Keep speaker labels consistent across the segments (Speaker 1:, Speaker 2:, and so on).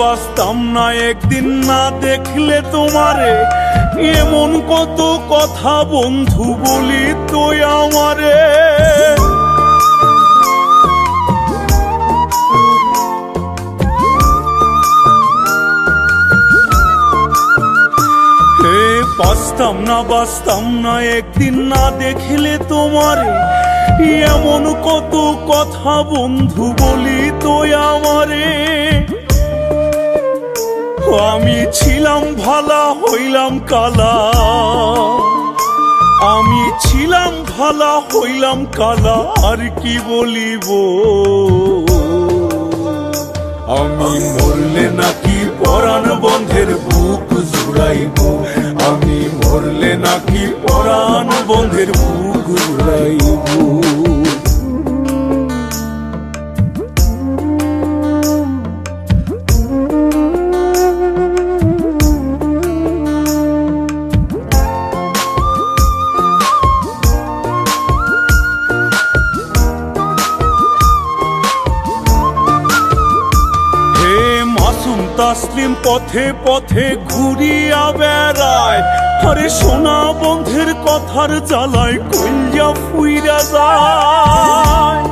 Speaker 1: বাঁচতাম না একদিন না দেখলে তোমারে, এমন কত কথা বন্ধু বলি তো আমারে। বাঁচতাম না একদিন না দেখলে তোমারে, এমন কত কথা বন্ধু বলি তো আমারে। আমি ছিলাম ভালা হইলাম কালা, আমি ছিলাম ভালা হইলাম কালা, আর কি বলিব। আমি মরলে নাকি পরাণ বন্ধের বুক জুড়াইব, আমি মরলে নাকি পরাণ বন্ধের বুক জুড়াইব। তাসলিম পথে পথে ঘুরিয়া বেড়ায়, আরে সোনা বন্ধের কথার জ্বালায় কইয়া ফুইরা যায়।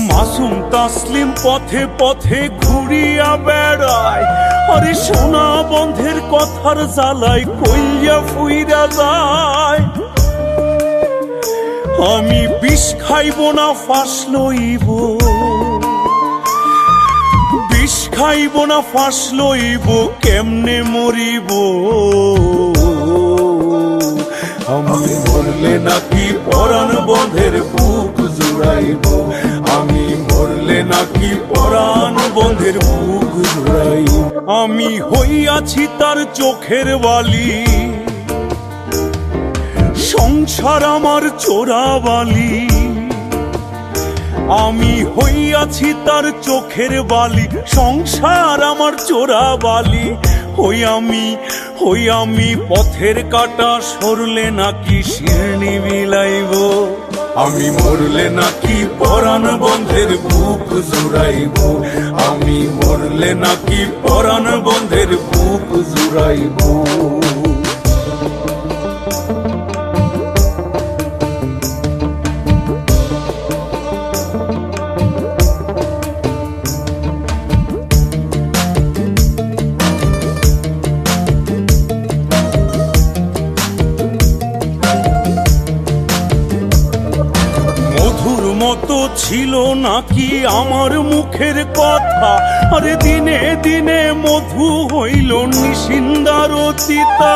Speaker 1: মাসুম তাসলিম পথে পথে ঘুরিয়া বেড়ায়, আরে সোনা বন্ধের কথার জ্বালায় কইয়া ফুইরা যায়। আমি বিষ খাইব না ফাঁস লইব, বিষ খাইব না ফাঁস লইব, কেমনে মরিব। আমি মরলে নাকি পরাণ বন্ধের বুক জুড়াইব, আমি মরলে নাকি পরাণ বন্ধের বুক জুড়াইব। আমি হইয়াছি তার চোখের বালি, সংসার আমার চোরাবালি। আমি হইয়াছি তার চোখের বালি, সংসার আমার চোরাবালি। হই আমি পথের কাটা, সরলে নাকি শিরনি বিলাইব। আমি মরলে নাকি পরাণ বন্ধের বুক জুড়াইব, আমি মরলে নাকি পরাণ বন্ধের বুক জুড়াইব। মতো ছিল নাকি আমার মুখের কথা, আরে দিনে দিনে মধু হইল নিশিন্দার তিতা।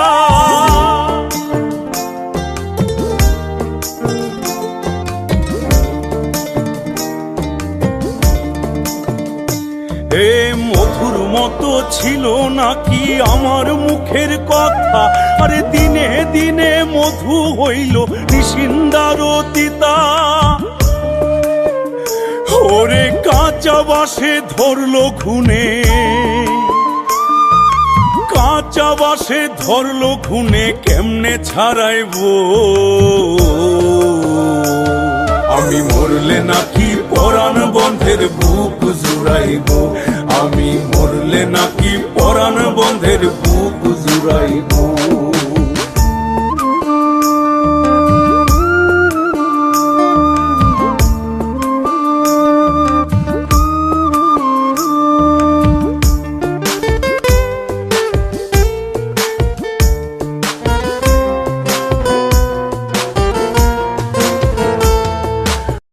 Speaker 1: হে মধুর মতো ছিল নাকি আমার মুখের কথা, আরে দিনে দিনে মধু হইল নিশিন্দার তিতা। ওরে কাঁচা বাসে ধরলো খুনে, কাঁচা বাসে ধরলো খুনে, কেমনে ছাড়াইব। আমি মরলে নাকি পরাণ বন্ধের বুক জুড়াইব, আমি মরলে নাকি পরাণ বন্ধের বুক জুড়াইব।